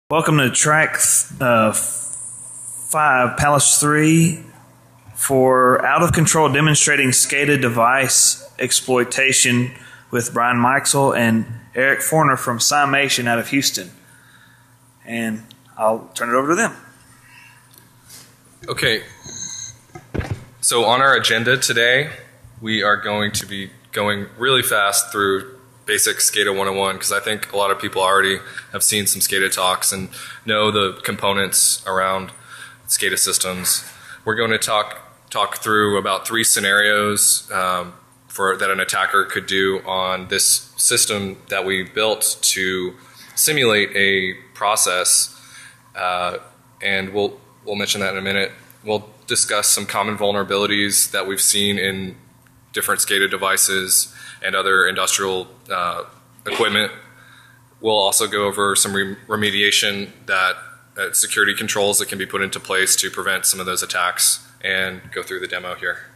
Welcome to track 5, Palace 3 for Out of Control Demonstrating SCADA Device Exploitation with Brian Meixell and Eric Forner from Meixel out of Houston. And I'll turn it over to them. Okay, so on our agenda today, we are going to be going really fast through basic SCADA 101 because I think a lot of people already have seen some SCADA talks and know the components around SCADA systems. We're going to talk through about 3 scenarios that an attacker could do on this system that we built to simulate a process, and we'll mention that in a minute. We'll discuss some common vulnerabilities that we've seen in different SCADA devices and other industrial equipment. We'll also go over some remediation security controls that can be put into place to prevent some of those attacks and go through the demo here.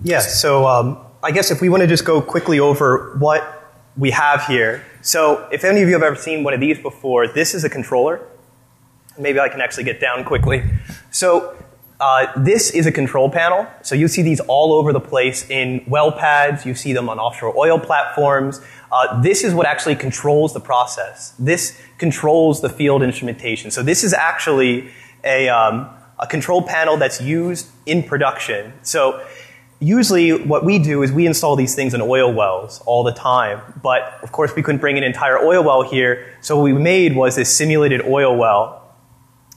Yeah, so I guess if we want to just go quickly over what we have here. So if any of you have ever seen one of these before, this is a controller. Maybe I can actually get down quickly. So this is a control panel. So you see these all over the place in well pads. You see them on offshore oil platforms. This is what actually controls the process. This controls the field instrumentation. So this is actually a control panel that's used in production. So usually what we do is we install these things in oil wells all the time. But of course we couldn't bring an entire oil well here. So what we made was this simulated oil well.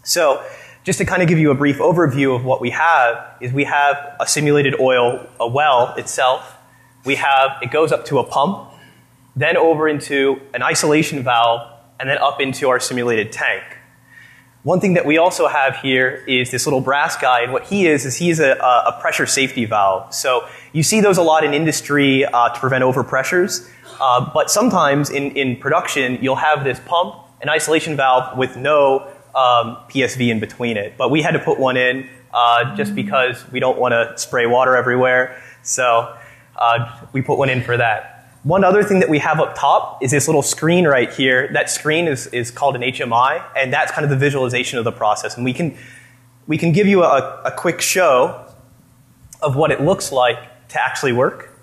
So just to kind of give you a brief overview of what we have is we have a simulated a well itself. It goes up to a pump, then over into an isolation valve, and then up into our simulated tank. One thing that we also have here is this little brass guy, and what he is he's a pressure safety valve. So you see those a lot in industry to prevent overpressures, but sometimes in production you'll have this pump, an isolation valve with no PSV in between it. But we had to put one in just because we don't want to spray water everywhere. So we put one in for that. One other thing that we have up top is this little screen right here. That screen is called an HMI, and that's kind of the visualization of the process. And we can give you a quick show of what it looks like to actually work.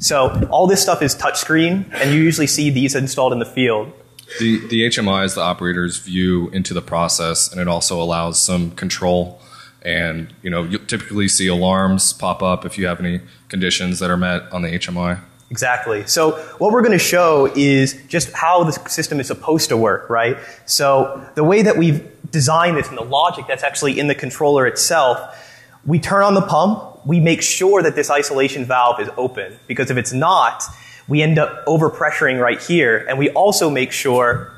So all this stuff is touchscreen, and you usually see these installed in the field. The HMI is the operator's view into the process, and it also allows some control. And you typically see alarms pop up if you have any conditions that are met on the HMI. Exactly. So what we're going to show is just how the system is supposed to work, right? So the way that we've designed this and the logic that's actually in the controller itself, we turn on the pump, we make sure that this isolation valve is open, because if it's not, we end up overpressuring right here, and we also make sure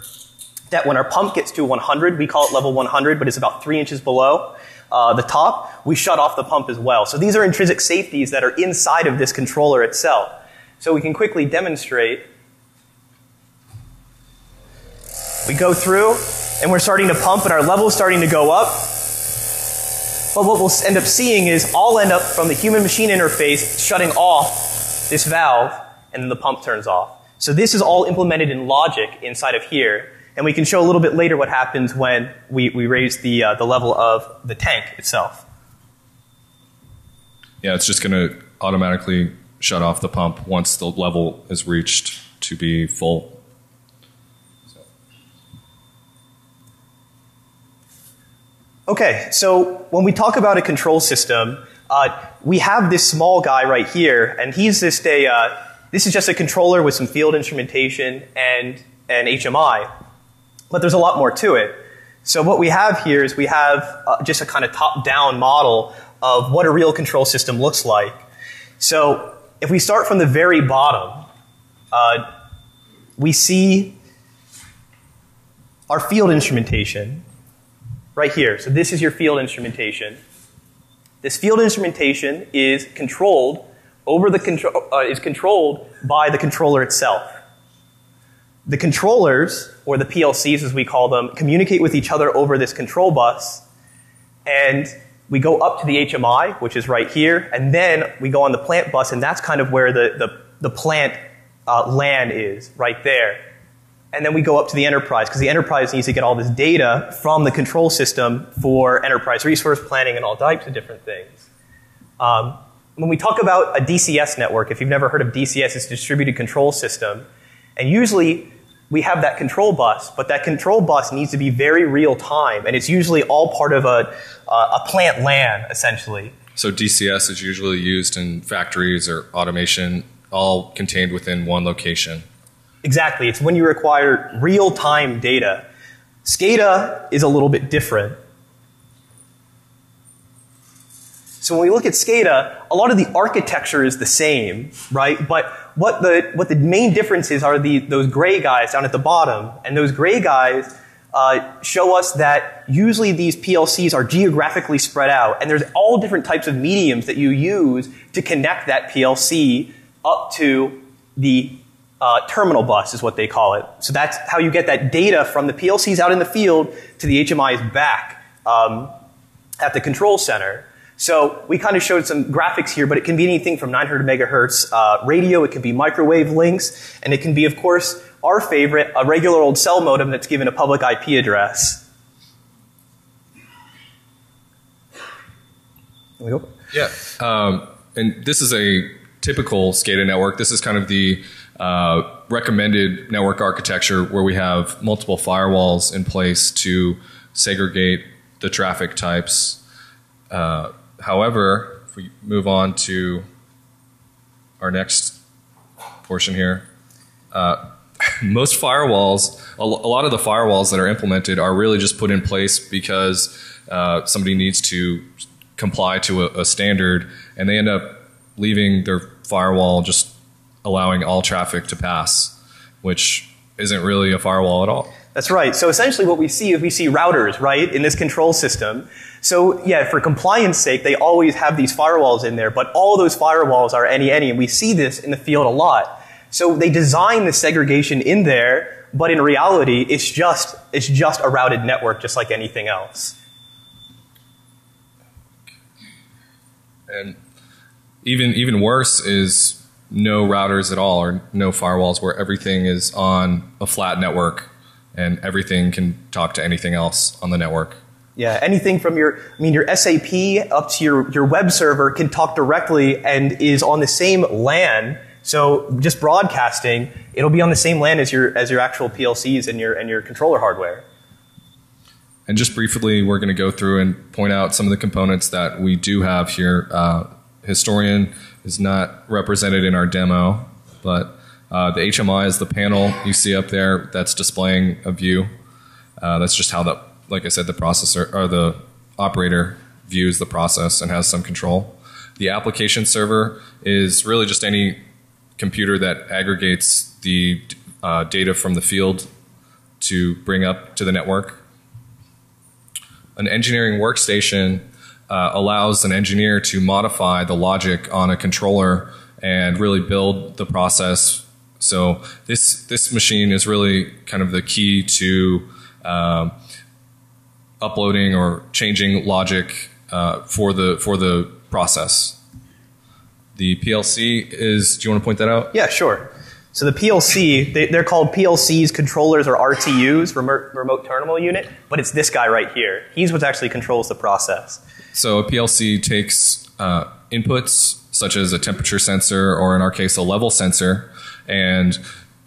that when our pump gets to 100, we call it level 100, but it's about 3 inches below the top, we shut off the pump as well. So these are intrinsic safeties that are inside of this controller itself. So we can quickly demonstrate. We go through, and we're starting to pump, and our level is starting to go up. But what we'll end up seeing is I'll end up from the human-machine interface shutting off this valve, and then the pump turns off. So this is all implemented in logic inside of here. And we can show a little bit later what happens when we raise the level of the tank itself. Yeah, it's just going to automatically shut off the pump once the level is reached to be full. Okay, so when we talk about a control system, we have this small guy right here, and he's just this is just a controller with some field instrumentation and an HMI. But there's a lot more to it. So what we have here is we have just a kind of top-down model of what a real control system looks like. So if we start from the very bottom, we see our field instrumentation right here. So this is your field instrumentation. This field instrumentation is controlled controlled by the controller itself. The controllers, or the PLCs as we call them, communicate with each other over this control bus, and we go up to the HMI, which is right here, and then we go on the plant bus, and that's kind of where the plant LAN is right there. And then we go up to the enterprise, because the enterprise needs to get all this data from the control system for enterprise resource planning and all types of different things. When we talk about a DCS network, if you've never heard of DCS, it's distributed control system. And usually we have that control bus, but that control bus needs to be very real time, and it's usually all part of a plant LAN, essentially. So DCS is usually used in factories or automation, all contained within one location. Exactly. It's when you require real-time data. SCADA is a little bit different. So when we look at SCADA, a lot of the architecture is the same, right? But what the main differences are those gray guys down at the bottom. And those gray guys show us that usually these PLCs are geographically spread out. And there's all different types of mediums that you use to connect that PLC up to the terminal bus is what they call it. So that's how you get that data from the PLCs out in the field to the HMIs back at the control center. So we kind of showed some graphics here, but it can be anything from 900 megahertz radio, it can be microwave links, and it can be, of course, our favorite, a regular old cell modem that's given a public IP address. There we go. Yeah, and this is a typical SCADA network. This is kind of the recommended network architecture where we have multiple firewalls in place to segregate the traffic types. However, if we move on to our next portion here, most firewalls, a lot of the firewalls that are implemented are really just put in place because somebody needs to comply to a standard, and they end up leaving their firewall just allowing all traffic to pass, which isn't really a firewall at all. That's right. So essentially what we see is we see routers, right, in this control system. So yeah, for compliance sake, they always have these firewalls in there, but all those firewalls are any, and we see this in the field a lot. So they design the segregation in there, but in reality, it's just a routed network, just like anything else. And even worse is no routers at all, or no firewalls, where everything is on a flat network and everything can talk to anything else on the network. Yeah, anything from your SAP up to your web server can talk directly and is on the same LAN. So just broadcasting, it'll be on the same LAN as your actual PLCs and your controller hardware. And just briefly, we're going to go through and point out some of the components that we do have here. Historian is not represented in our demo, but the HMI is the panel you see up there that's displaying a view. That's just how that, like I said, the processor or the operator views the process and has some control. The application server is really just any computer that aggregates the data from the field to bring up to the network. An engineering workstation allows an engineer to modify the logic on a controller and really build the process. So this machine is really kind of the key to uploading or changing logic for the process. The PLC is, do you want to point that out? Yeah, sure. So the PLC, they're called PLCs, controllers, or RTUs, remote terminal unit, but it's this guy right here. He's what actually controls the process. So a PLC takes inputs such as a temperature sensor, or in our case a level sensor, and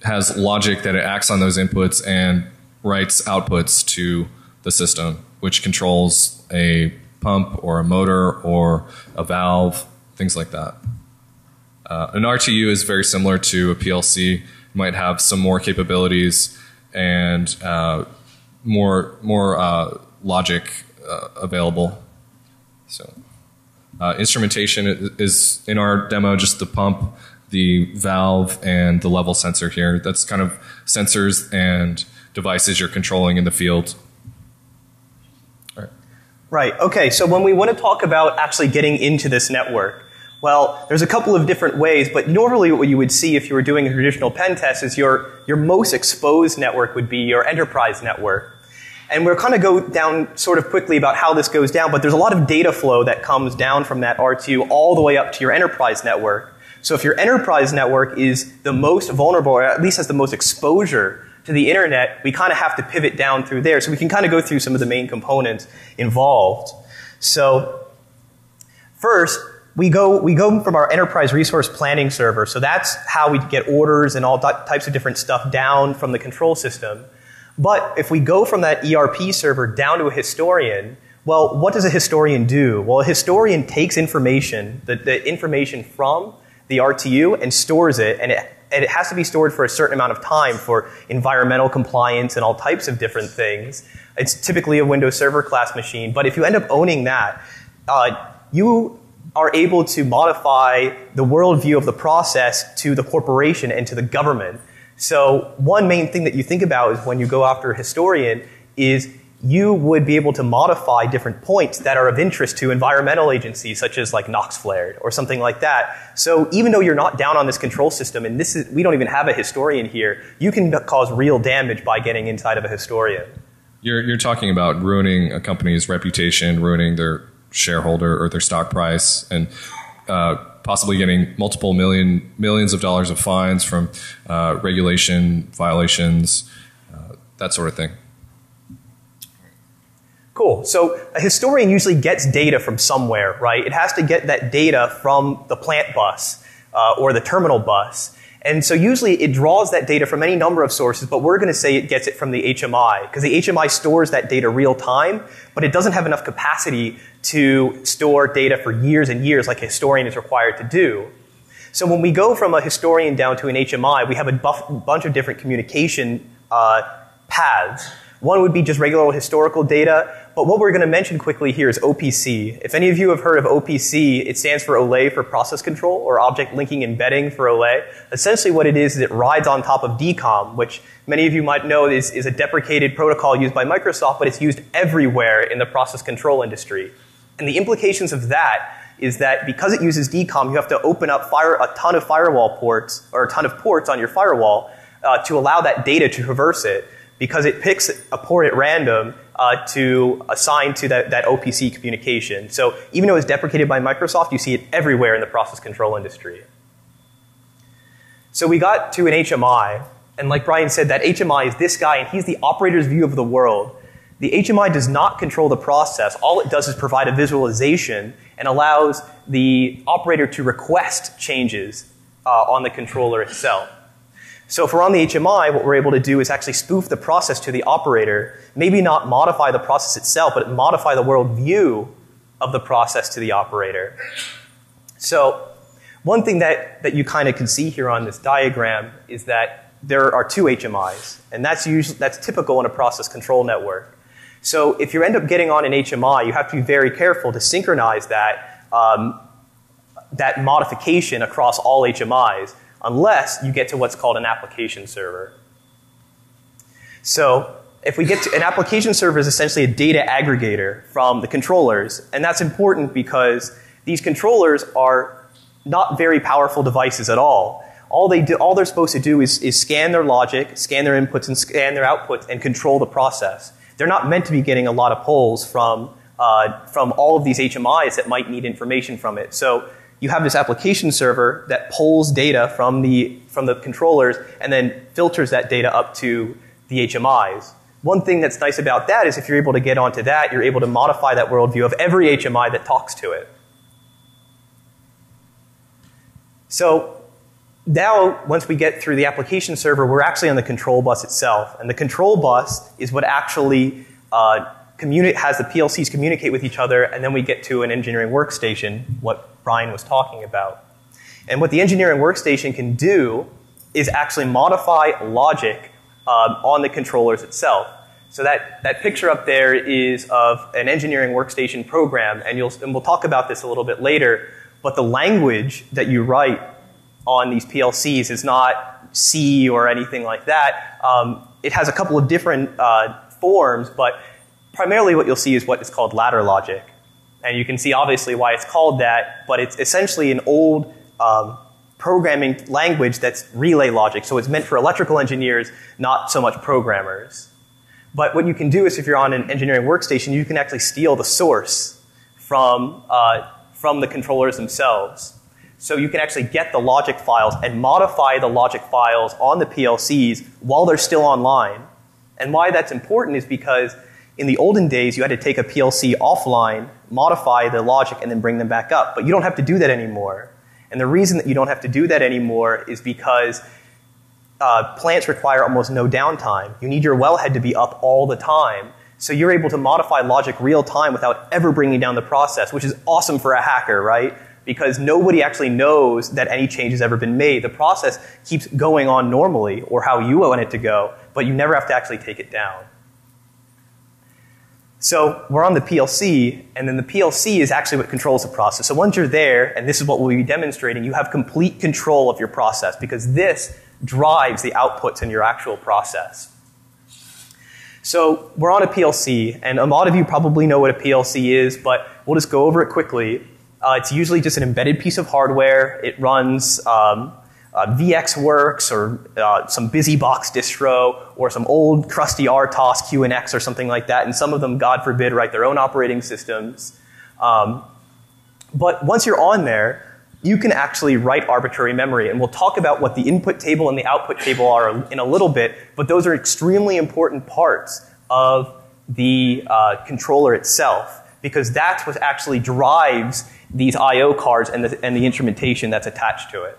has logic that it acts on those inputs and writes outputs to the system, which controls a pump or a motor or a valve, things like that. An RTU is very similar to a PLC. You might have some more capabilities and more logic available. So instrumentation is in our demo just the pump, the valve, and the level sensor here. That's kind of sensors and devices you're controlling in the field. All right. Right. Okay. So when we want to talk about actually getting into this network, well, there's a couple of different ways, but normally what you would see if you were doing a traditional pen test is your most exposed network would be your enterprise network. And we'll kind of go down sort of quickly about how this goes down, but there's a lot of data flow that comes down from that R2 all the way up to your enterprise network. So if your enterprise network is the most vulnerable, or at least has the most exposure to the internet, we kind of have to pivot down through there. So we can kind of go through some of the main components involved. So first, we go from our enterprise resource planning server. So that's how we get orders and all types of different stuff down from the control system. But if we go from that ERP server down to a historian, well, what does a historian do? Well, a historian takes information, the information from the RTU, and stores it, and it has to be stored for a certain amount of time for environmental compliance and all types of different things. It's typically a Windows Server class machine, but if you end up owning that, you are able to modify the worldview of the process to the corporation and to the government. So one main thing that you think about is when you go after a historian is you would be able to modify different points that are of interest to environmental agencies, such as like NOx flared or something like that. So even though you're not down on this control system, and we don't even have a historian here, you can cause real damage by getting inside of a historian. You're talking about ruining a company's reputation, ruining their shareholder or their stock price, and possibly getting multiple millions of dollars of fines from regulation violations, that sort of thing. Cool. So a historian usually gets data from somewhere, right? It has to get that data from the plant bus or the terminal bus. And so usually it draws that data from any number of sources, but we're going to say it gets it from the HMI, because the HMI stores that data real time, but it doesn't have enough capacity to store data for years and years like a historian is required to do. So when we go from a historian down to an HMI, we have a bunch of different communication paths. One would be just regular old historical data, but what we're going to mention quickly here is OPC. If any of you have heard of OPC, it stands for OLE for process control, or object linking embedding for OLE. Essentially what it is it rides on top of DCOM, which many of you might know is a deprecated protocol used by Microsoft, but it's used everywhere in the process control industry. And the implications of that is that because it uses DCOM, you have to open up a ton of firewall ports, or a ton of ports on your firewall to allow that data to traverse it, because it picks a port at random to assign to that OPC communication. So even though it's deprecated by Microsoft, you see it everywhere in the process control industry. So we got to an HMI, and like Brian said, that HMI is this guy, and he's the operator's view of the world. The HMI does not control the process. All it does is provide a visualization and allows the operator to request changes on the controller itself. So if we're on the HMI, what we're able to do is actually spoof the process to the operator, maybe not modify the process itself, but modify the world view of the process to the operator. So one thing that you kind of can see here on this diagram is that there are two HMIs, and that's typical in a process control network. So if you end up getting on an HMI, you have to be very careful to synchronize that modification across all HMIs, unless you get to what's called an application server. So if we get to an application server is essentially a data aggregator from the controllers, and that's important because these controllers are not very powerful devices at all. All they're supposed to do is scan their logic, scan their inputs, and scan their outputs, and control the process. They're not meant to be getting a lot of polls from all of these HMIs that might need information from it. So you have this application server that pulls data from the controllers and then filters that data up to the HMIs. One thing that's nice about that is if you're able to get onto that, you're able to modify that worldview of every HMI that talks to it. So now, once we get through the application server, we're actually on the control bus itself. And the control bus is what actually has the PLCs communicate with each other, and then we get to an engineering workstation, what Brian was talking about. And what the engineering workstation can do is actually modify logic on the controllers itself. So that picture up there is of an engineering workstation program, and we'll talk about this a little bit later, but the language that you write on these PLCs is not C or anything like that. It has a couple of different forms, but primarily what you'll see is what is called ladder logic. And you can see obviously why it's called that, but it's essentially an old programming language that's relay logic. So it's meant for electrical engineers, not so much programmers. But what you can do is if you're on an engineering workstation, you can actually steal the source from the controllers themselves. So you can actually get the logic files and modify the logic files on the PLCs while they're still online. And why that's important is because in the olden days, you had to take a PLC offline, modify the logic, and then bring them back up. But you don't have to do that anymore. And the reason that you don't have to do that anymore is because plants require almost no downtime. You need your wellhead to be up all the time. So you're able to modify logic real time without ever bringing down the process, which is awesome for a hacker, right? Because nobody actually knows that any change has ever been made. The process keeps going on normally, or how you want it to go, but you never have to actually take it down. So we're on the PLC, and then the PLC is actually what controls the process. So once you're there, and this is what we'll be demonstrating, you have complete control of your process, because this drives the outputs in your actual process. So we're on a PLC, and a lot of you probably know what a PLC is, but we'll just go over it quickly. It's usually just an embedded piece of hardware. It runs VxWorks or some BusyBox distro or some old crusty RTOS, QNX or something like that. And some of them, God forbid, write their own operating systems. But once you're on there, you can actually write arbitrary memory. And we'll talk about what the input table and the output table are in a little bit, but those are extremely important parts of the controller itself, because that's what actually drives these I/O cards and the instrumentation that's attached to it.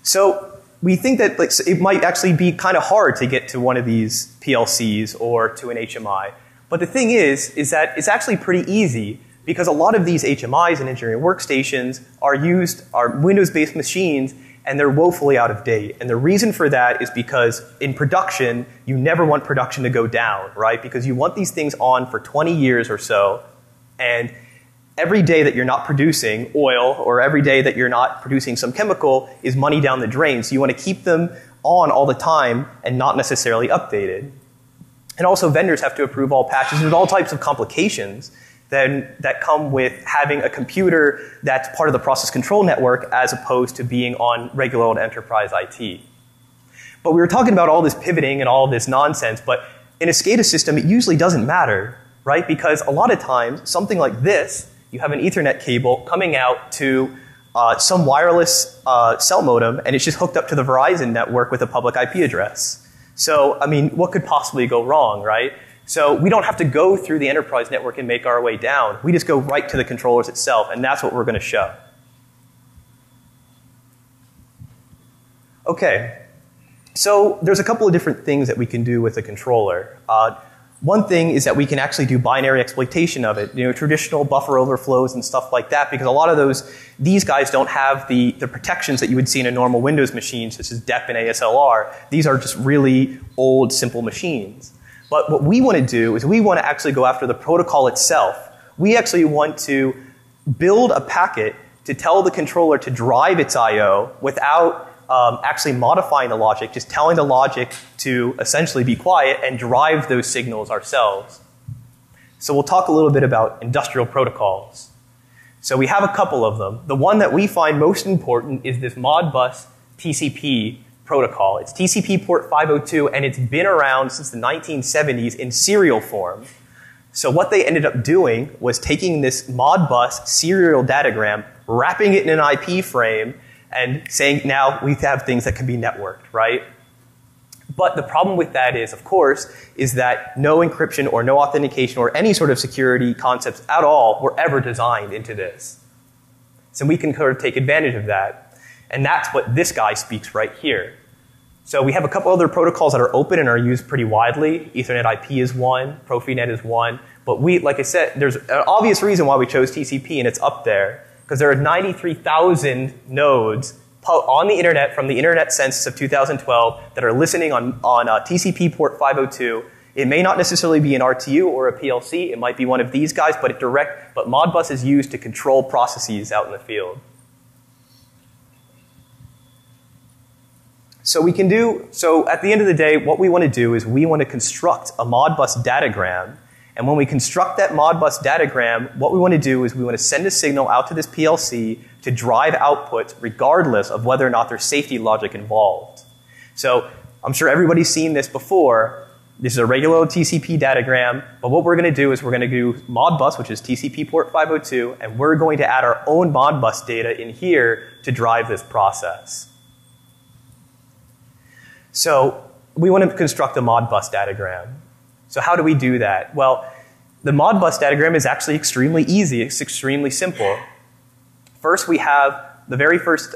So we think that it might actually be kind of hard to get to one of these PLCs or to an HMI. But the thing is that it's actually pretty easy, because a lot of these HMIs and engineering workstations are Windows-based machines, and they're woefully out of date. And the reason for that is because in production, you never want production to go down, right? Because you want these things on for 20 years or so, and every day that you're not producing oil or every day that you're not producing some chemical is money down the drain. So you want to keep them on all the time and not necessarily updated. And also vendors have to approve all patches. There's all types of complications that come with having a computer that's part of the process control network as opposed to being on regular old enterprise IT. But we were talking about all this pivoting and all this nonsense, but in a SCADA system, it usually doesn't matter, right? Because a lot of times, something like this, you have an Ethernet cable coming out to some wireless cell modem, and it's just hooked up to the Verizon network with a public IP address. So, I mean, what could possibly go wrong, right? So we don't have to go through the enterprise network and make our way down. We just go right to the controllers itself, and that's what we're going to show. Okay. So there's a couple of different things that we can do with a controller. One thing is that we can actually do binary exploitation of it, traditional buffer overflows and stuff like that, because a lot of these guys don't have the protections that you would see in a normal Windows machine, such as DEP and ASLR. These are just really old, simple machines. But what we want to do is we want to actually go after the protocol itself. We actually want to build a packet to tell the controller to drive its I/O without actually modifying the logic, just telling the logic to essentially be quiet and drive those signals ourselves. So we'll talk a little bit about industrial protocols. So we have a couple of them. The one that we find most important is this Modbus TCP protocol. It's TCP port 502, and it's been around since the 1970s in serial form. So what they ended up doing was taking this Modbus serial datagram, wrapping it in an IP frame, and saying now we have things that can be networked, right? But the problem with that is, of course, is that no encryption or no authentication or any sort of security concepts at all were ever designed into this. So we can sort of take advantage of that. And that's what this guy speaks right here. So we have a couple other protocols that are open and are used pretty widely. Ethernet IP is one, Profinet is one. But we, like I said, there's an obvious reason why we chose TCP, and it's up there. Because there are 93,000 nodes on the internet from the Internet Census of 2012 that are listening on TCP port 502. It may not necessarily be an RTU or a PLC. It might be one of these guys, but Modbus is used to control processes out in the field. So at the end of the day, what we want to do is we want to construct a Modbus datagram. And when we construct that Modbus datagram, what we want to do is we want to send a signal out to this PLC to drive outputs regardless of whether or not there's safety logic involved. So I'm sure everybody's seen this before. This is a regular old TCP datagram, but what we're going to do is we're going to do Modbus, which is TCP port 502, and we're going to add our own Modbus data in here to drive this process. So we want to construct a Modbus datagram. So how do we do that? Well, the Modbus datagram is actually extremely easy. It's extremely simple. First, we have the very first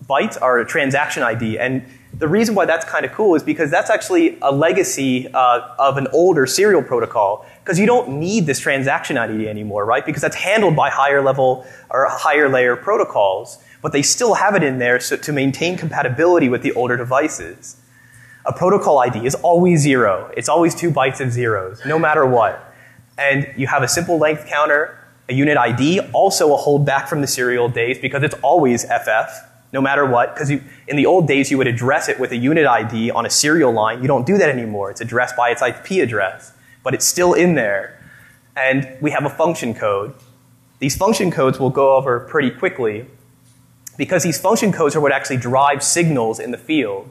bytes are a transaction ID, and the reason why that's kind of cool is because that's actually a legacy of an older serial protocol, because you don't need this transaction ID anymore, right? Because that's handled by higher level or higher layer protocols, but they still have it in there so to maintain compatibility with the older devices. A protocol ID is always 0. It's always 2 bytes of zeros, no matter what. And you have a simple length counter, a unit ID, also a holdback from the serial days because it's always FF, no matter what. Because in the old days, you would address it with a unit ID on a serial line. You don't do that anymore. It's addressed by its IP address. But it's still in there. And we have a function code. These function codes we'll go over pretty quickly because these function codes are what actually drive signals in the field.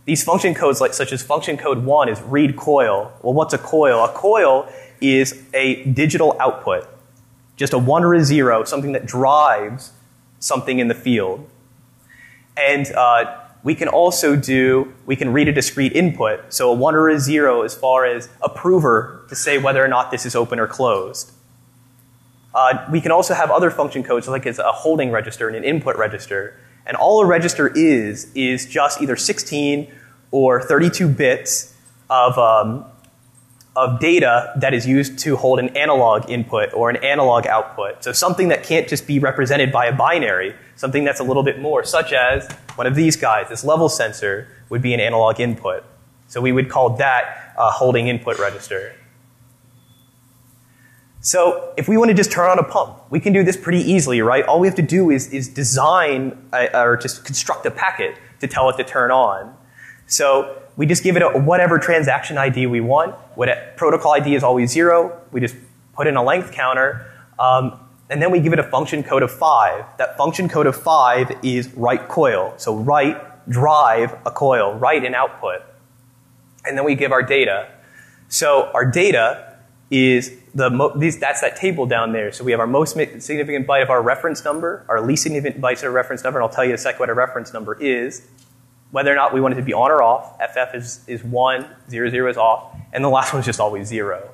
These function codes, such as function code 1 is read coil. Well, what's a coil? A coil is a digital output. Just a 1 or a 0, something that drives something in the field. And we can also we can read a discrete input. So a 1 or a 0 as far as a prover to say whether or not this is open or closed. We can also have other function codes like it's a holding register and an input register. And all a register is just either 16 or 32 bits of data that is used to hold an analog input or an analog output. So something that can't just be represented by a binary, something that's a little bit more, such as one of these guys, this level sensor would be an analog input. So we would call that a holding input register. So if we want to just turn on a pump, we can do this pretty easily, right? All we have to do is design or just construct a packet to tell it to turn on. So we just give it a whatever transaction ID we want. Protocol ID is always 0. We just put in a length counter. And then we give it a function code of 5. That function code of 5 is write coil. So write, drive a coil, write an output. And then we give our data. So our data is that's that table down there. So we have our most significant byte of our reference number, our least significant bytes of our reference number, and I'll tell you in a second what our reference number is. Whether or not we want it to be on or off, FF is 1, 0, 0 is off, and the last one is just always 0.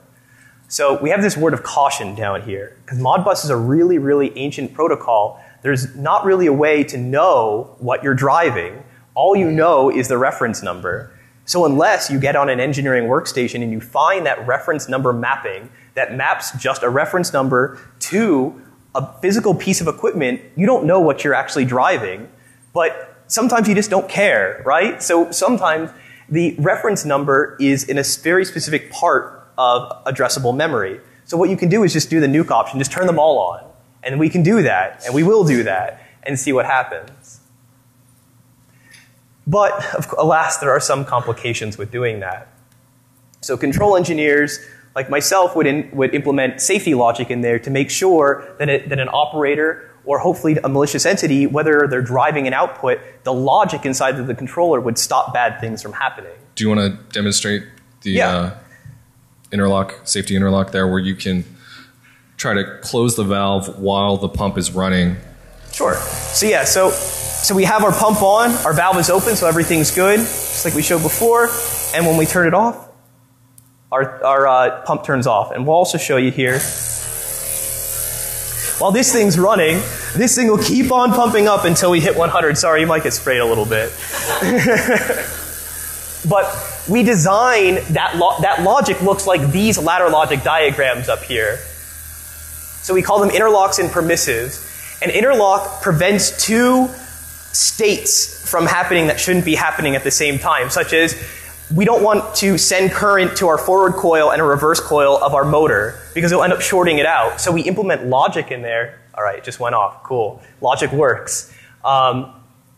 So we have this word of caution down here, because Modbus is a really, really ancient protocol. There's not really a way to know what you're driving. All you know is the reference number. So unless you get on an engineering workstation and you find that reference number mapping that maps just a reference number to a physical piece of equipment, you don't know what you're actually driving. But sometimes you just don't care, right? So sometimes the reference number is in a very specific part of addressable memory. So what you can do is just do the nuke option, just turn them all on. And we can do that, and we will do that, and see what happens. But, alas, there are some complications with doing that. So control engineers, like myself, would implement safety logic in there to make sure that an operator, or hopefully a malicious entity, whether they're driving an output, the logic inside of the controller would stop bad things from happening. Do you want to demonstrate the interlock, safety interlock there, where you can try to close the valve while the pump is running? Sure. So yeah, so we have our pump on, our valve is open, so everything's good, just like we showed before. And when we turn it off, our pump turns off. And we'll also show you here. While this thing's running, this thing will keep on pumping up until we hit 100. Sorry, you might get sprayed a little bit. But we design that logic looks like these ladder logic diagrams up here. So we call them interlocks and permissives. An interlock prevents two states from happening that shouldn't be happening at the same time, such as we don't want to send current to our forward coil and a reverse coil of our motor because it'll end up shorting it out. So we implement logic in there. All right, it just went off. Cool. Logic works.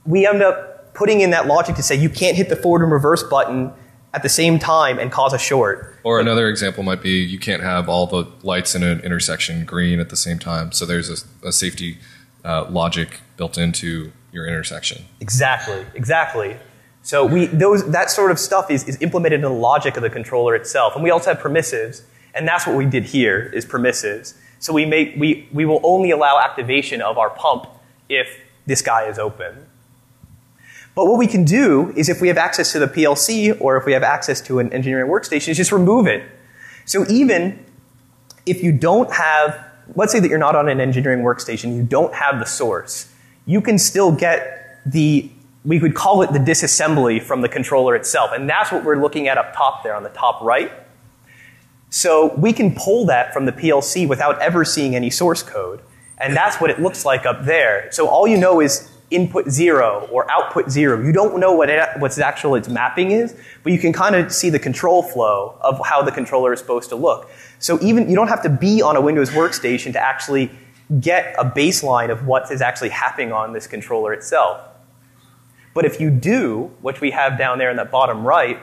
We end up putting in that logic to say you can't hit the forward and reverse button at the same time and cause a short. Or another example might be you can't have all the lights in an intersection green at the same time. So there's a safety logic built into your intersection. Exactly, exactly. So that sort of stuff is implemented in the logic of the controller itself. And we also have permissives, and that's what we did here, is permissives. So we will only allow activation of our pump if this guy is open. But what we can do is, if we have access to the PLC or if we have access to an engineering workstation, is just remove it. So even if you don't have, let's say that you're not on an engineering workstation, you don't have the source, you can still get we could call it the disassembly from the controller itself. And that's what we're looking at up top there on the top right. So we can pull that from the PLC without ever seeing any source code. And that's what it looks like up there. So all you know is input 0 or output 0. You don't know what's actual its mapping is, but you can kind of see the control flow of how the controller is supposed to look. So even you don't have to be on a Windows workstation to actually get a baseline of what is actually happening on this controller itself. But if you do, which we have down there in that bottom right,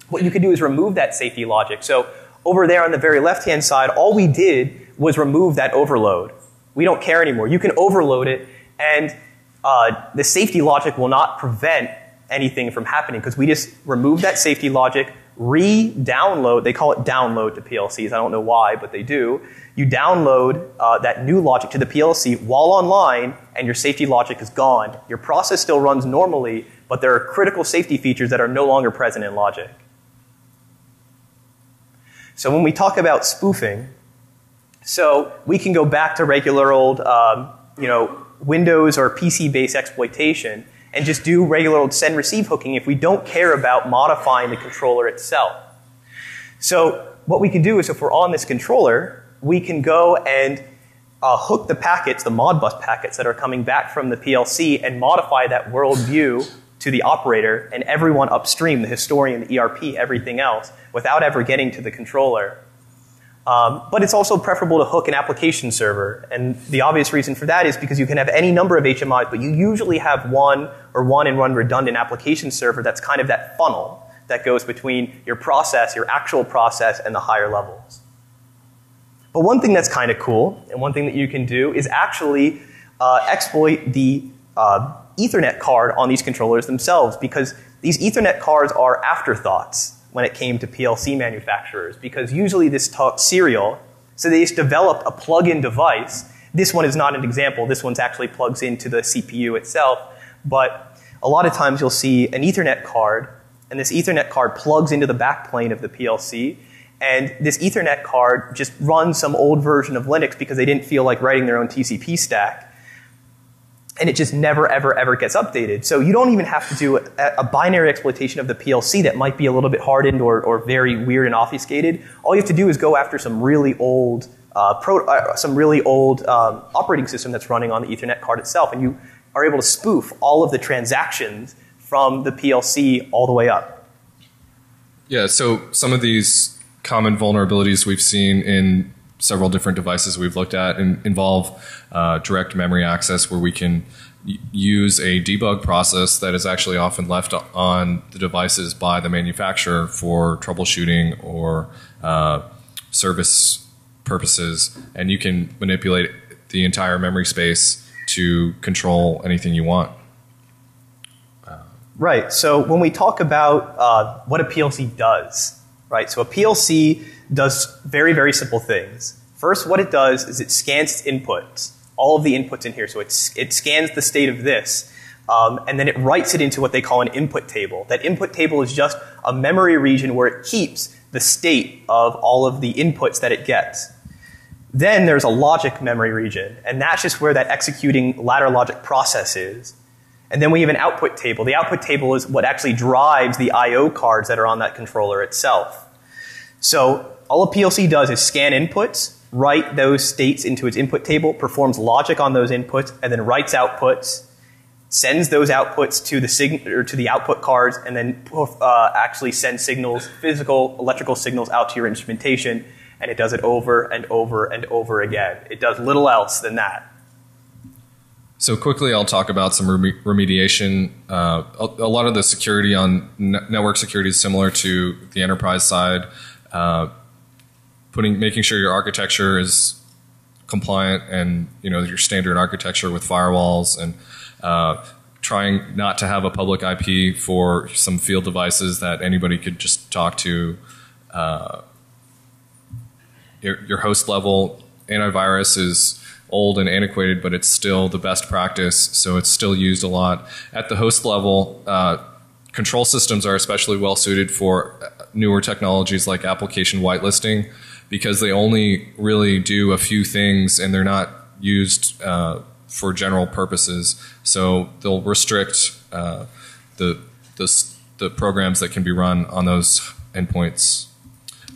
what you can do is remove that safety logic. So over there on the very left-hand side, all we did was remove that overload. We don't care anymore. You can overload it, and the safety logic will not prevent anything from happening because we just remove that safety logic, re-download. They call it download to PLCs. I don't know why, but they do. You download that new logic to the PLC while online, and your safety logic is gone. Your process still runs normally, but there are critical safety features that are no longer present in logic. So when we talk about spoofing, so we can go back to regular old, Windows or PC-based exploitation and just do regular old send-receive hooking if we don't care about modifying the controller itself. So what we can do is, if we're on this controller, we can go and hook the packets, the Modbus packets that are coming back from the PLC, and modify that world view to the operator and everyone upstream, the historian, the ERP, everything else, without ever getting to the controller. But it's also preferable to hook an application server. And the obvious reason for that is because you can have any number of HMIs, but you usually have one and one redundant application server that's kind of that funnel that goes between your process, your actual process, and the higher levels. But one thing that's kind of cool, and one thing that you can do, is actually exploit the Ethernet card on these controllers themselves, because these Ethernet cards are afterthoughts when it came to PLC manufacturers, because usually this talks serial, so they just developed a plug-in device. This one is not an example. This one's actually plugs into the CPU itself, but a lot of times you'll see an Ethernet card, and this Ethernet card plugs into the backplane of the PLC, and this Ethernet card just runs some old version of Linux because they didn't feel like writing their own TCP stack. And it just never, ever, ever gets updated. So you don't even have to do a binary exploitation of the PLC that might be a little bit hardened or very weird and obfuscated. All you have to do is go after some really old, operating system that's running on the Ethernet card itself, and you are able to spoof all of the transactions from the PLC all the way up. Yeah, so some of these common vulnerabilities we've seen in several different devices we've looked at involve direct memory access, where we can use a debug process that is actually often left on the devices by the manufacturer for troubleshooting or service purposes, and you can manipulate the entire memory space to control anything you want. Right. So when we talk about what a PLC does, right? So a PLC does very, very simple things. First, what it does is it scans its inputs, all of the inputs in here. So it scans the state of this, and then it writes it into what they call an input table. That input table is just a memory region where it keeps the state of all of the inputs that it gets. Then there's a logic memory region, and that's just where that executing ladder logic process is. And then we have an output table. The output table is what actually drives the I/O cards that are on that controller itself. So all a PLC does is scan inputs, write those states into its input table, performs logic on those inputs, and then writes outputs, sends those outputs to the output cards, and then actually sends signals, physical, electrical signals out to your instrumentation, and it does it over and over and over again. It does little else than that. So quickly, I'll talk about some remediation. A lot of the security on network security is similar to the enterprise side. Making sure your architecture is compliant and your standard architecture with firewalls, and trying not to have a public IP for some field devices that anybody could just talk to. Your host level antivirus is old and antiquated, but it's still the best practice, so it's still used a lot. At the host level, control systems are especially well suited for newer technologies like application whitelisting, because they only really do a few things and they're not used for general purposes. So they'll restrict the programs that can be run on those endpoints.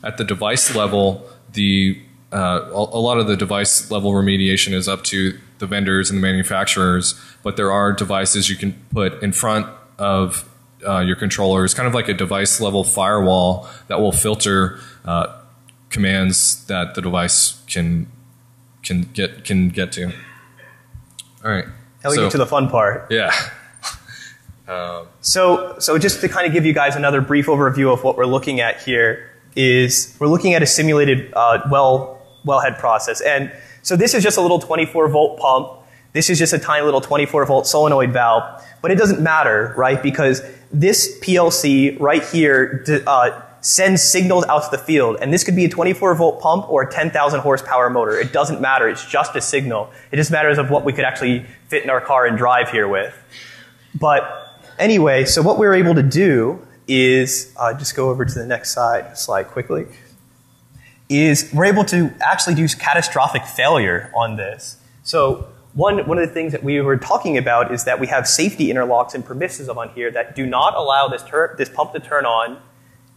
At the device level, a lot of the device level remediation is up to the vendors and the manufacturers, but there are devices you can put in front of your controllers, kind of like a device level firewall that will filter commands that the device can get to. All right. Now we get to the fun part. Yeah. So just to kind of give you guys another brief overview of what we're looking at here is we're looking at a simulated wellhead process. And so this is just a little 24-volt pump. This is just a tiny little 24-volt solenoid valve. But it doesn't matter, right? Because this PLC right here sends signals out to the field. And this could be a 24-volt pump or a 10,000 horsepower motor. It doesn't matter. It's just a signal. It just matters of what we could actually fit in our car and drive here with. But anyway, so what we're able to do is, just go over to the next slide quickly, is we're able to actually do catastrophic failure on this. So one of the things that we were talking about is that we have safety interlocks and permissives on here that do not allow this pump to turn on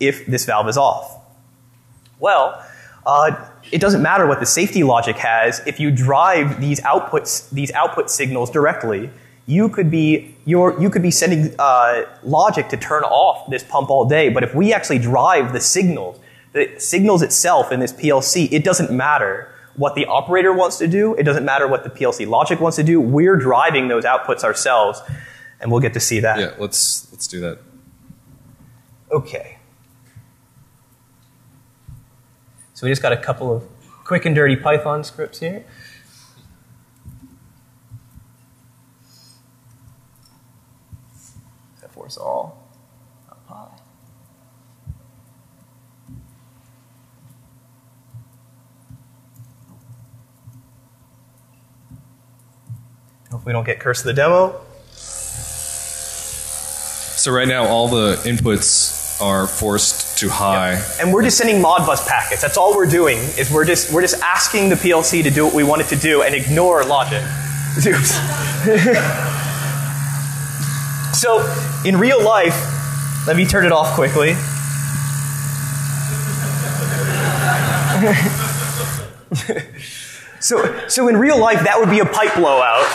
if this valve is off. Well, it doesn't matter what the safety logic has. If you drive these output signals directly, you could be sending logic to turn off this pump all day. But if we actually drive the signals itself in this PLC, it doesn't matter what the operator wants to do. It doesn't matter what the PLC logic wants to do. We're driving those outputs ourselves, and we'll get to see that. Yeah, let's do that. Okay. So we just got a couple of quick and dirty Python scripts here. Force all up high. Hope we don't get cursed to the demo. So right now all the inputs are forced to high. Yep. And we're just sending Modbus packets. That's all we're doing, is we're just asking the PLC to do what we want it to do and ignore logic. So, in real life, let me turn it off quickly. So in real life, that would be a pipe blowout.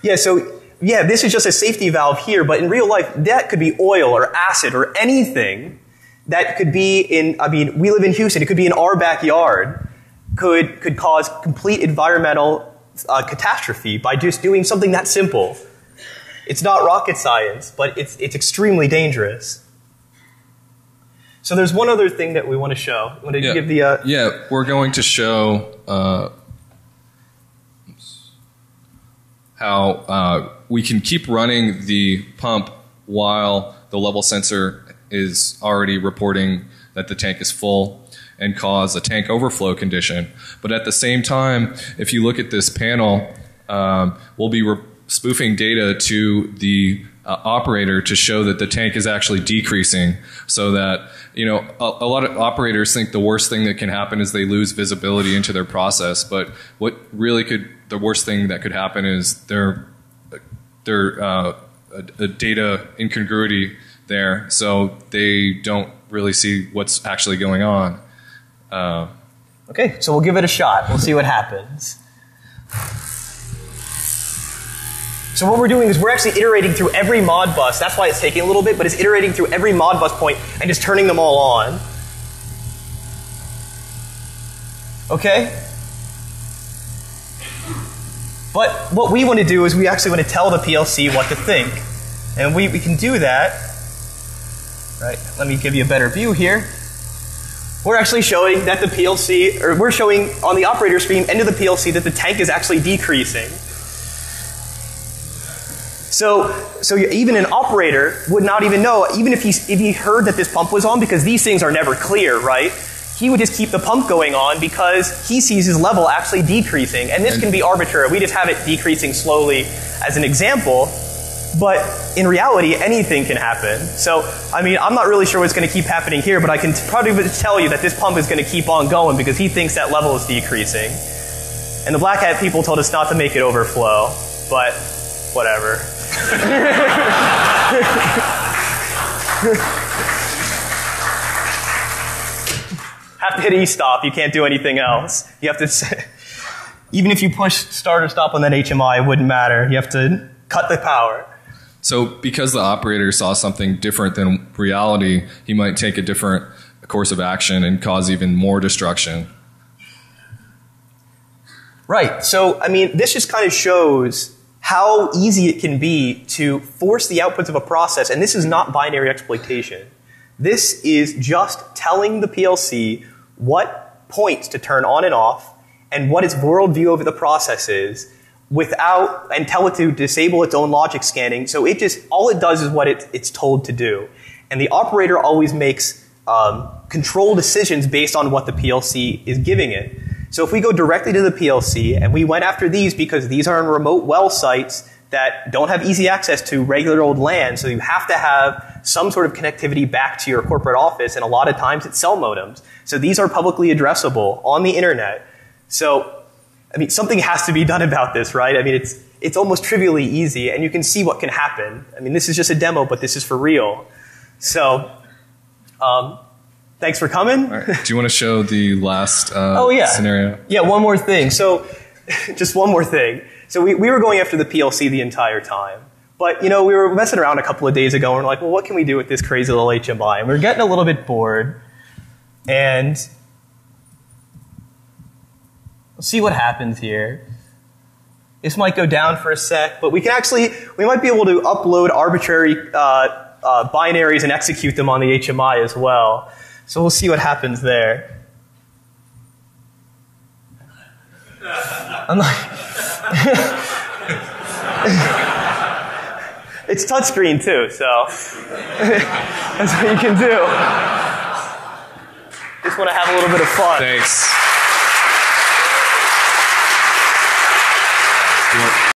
This is just a safety valve here, but in real life, that could be oil or acid or anything that could be we live in Houston, it could be in our backyard. Could cause complete environmental catastrophe by just doing something that simple. It's not rocket science, but it's extremely dangerous. So there's one other thing that we want to show. Want to give the we're going to show how we can keep running the pump while the level sensor is already reporting that the tank is full and cause a tank overflow condition. But at the same time, if you look at this panel, we'll be spoofing data to the operator to show that the tank is actually decreasing, so that, a lot of operators think the worst thing that can happen is they lose visibility into their process. But the worst thing that could happen is their data incongruity there, so they don't really see what's actually going on. Okay, so we'll give it a shot. We'll see what happens. So what we're doing is we're actually iterating through every Modbus. That's why it's taking a little bit, but it's iterating through every Modbus point and just turning them all on. Okay? But what we want to do is we actually want to tell the PLC what to think. And we can do that. Right, let me give you a better view here. we're actually showing that the PLC, or we're showing on the operator screen end of the PLC that the tank is actually decreasing. So even an operator would not even know, even if he heard that this pump was on, because these things are never clear, right? He would just keep the pump going on because he sees his level actually decreasing. And this can be arbitrary. We just have it decreasing slowly as an example. But in reality, anything can happen. So, I mean, I'm not really sure what's going to keep happening here, but I can probably tell you that this pump is going to keep on going because he thinks that level is decreasing. And the BlackHat people told us not to make it overflow, but whatever. Have to hit E-stop. You can't do anything else. You have to, even if you push start or stop on that HMI, it wouldn't matter. You have to cut the power. So because the operator saw something different than reality, he might take a different course of action and cause even more destruction. Right. So, I mean, this just kind of shows how easy it can be to force the outputs of a process. And this is not binary exploitation. This is just telling the PLC what points to turn on and off and what its worldview over the process is, and tell it to disable its own logic scanning. So it just, all it does is what it's told to do. And the operator always makes control decisions based on what the PLC is giving it. So if we go directly to the PLC, and we went after these because these are in remote well sites that don't have easy access to regular old LAN, so you have to have some sort of connectivity back to your corporate office, and a lot of times it's cell modems. So these are publicly addressable on the internet. So, I mean, something has to be done about this, right? I mean, it's almost trivially easy, and you can see what can happen. I mean, this is just a demo, but this is for real. So, thanks for coming. All right. Do you want to show the last scenario? Yeah, one more thing. So, just one more thing. So we were going after the PLC the entire time. But, you know, we were messing around a couple of days ago, and we're like, well, what can we do with this crazy little HMI? And we were getting a little bit bored. And let's see what happens here. This might go down for a sec, but we might be able to upload arbitrary binaries and execute them on the HMI as well. So we'll see what happens there. I'm like, it's touchscreen too, so that's what you can do. Just want to have a little bit of fun. Thanks.